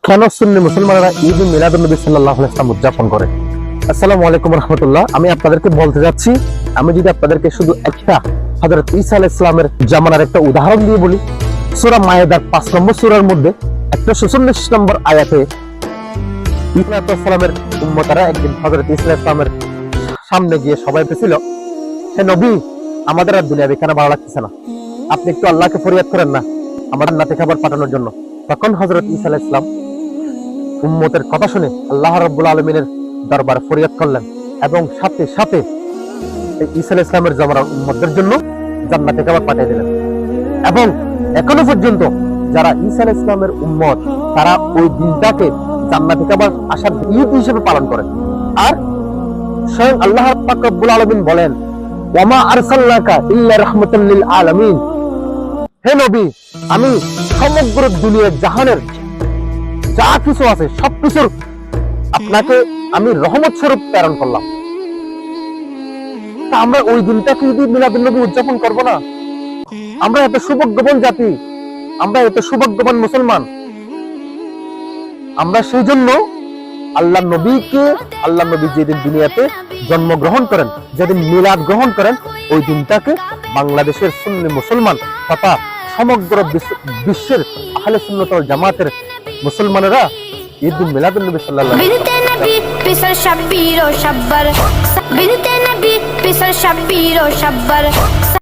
কেন সুন্নি মুসলমানরা ঈদ মিলাদুন্নবী সাল্লাল্লাহু আলাইহি ওয়াসাল্লাম উদযাপন করে? আসসালামু আলাইকুম ওয়া রাহমাতুল্লাহ। আমি আপনাদেরকে বলতে যাচ্ছি, আমি যদি আপনাদেরকে শুধু একটা হযরত ঈসা আলাইহিস সালামের জামানার একটা উদাহরণ দিয়ে বলি, সূরা মায়েদার 5 নম্বর সূরার মধ্যে 146 নম্বর আয়াতে ঈসা আলাইহিস সালামের উম্মতরা একদিন হযরত ঈসা আলাইহিস সালামের সামনে গিয়ে সবাই বলেছিল, হে নবী, আমাদের আর দুনিয়া কেন ভালো লাগতেছে না, আপনি একটু আল্লাহকে ফরিয়াদ করেন না আমাদের জান্নাতে খাবার পাঠানোর জন্য। তখন হযরত ঈসা আলাইহিস সালাম উম্মতের কথা শুনে আল্লাহ রাব্বুল আলামিনের দরবারে ফরিয়াদ করলেন এবং সাথে সাথে ঈসা আলাইহিস সালামের জামানার উম্মতদের জন্য জান্নাতে খাবার পাঠিয়ে দিলেন। এবং এখনো পর্যন্ত যারা ঈসা আলাইহিস সালামের উম্মত, তারা ওই দিনটাকে জান্নাতে খাবার আসার ঈদ হিসেবে পালন করে। আর স্বয়ং আল্লাহ পাক রব্বুল আলামিন বলেন, ওয়ামা আরসালনাকা ইল্লা রাহমাতাল লিল আলামিন, হে নবী, আমি সমগ্র দুনিয়ার জাহানের যা কিছু আছে সবকিছুর আপনাকে আমি রহমত স্বরূপ প্রেরণ করলাম। তা আমরা ওই দিনটাকে ঈদ মিলাদুন্নবী উদযাপন করব না? আমরা এত সৌভাগ্যবান জাতি, আমরা এত সৌভাগ্যবান মুসলমান, আমরা সেই জন্য আল্লাহ নবী যেদিন দুনিয়াতে জন্মগ্রহণ করেন, যেদিন মিলাদ গ্রহণ করেন, ওই দিনটাকে বাংলাদেশের সুন্নি মুসলমান তথা সমগ্র বিশ্বের আহলে সুন্নাত ওয়াল জামাতের মুসলমানেরা ঈদ মিলাদুন্নবী সাল্লাল্লাহু আলাইহি ওয়াসাল্লাম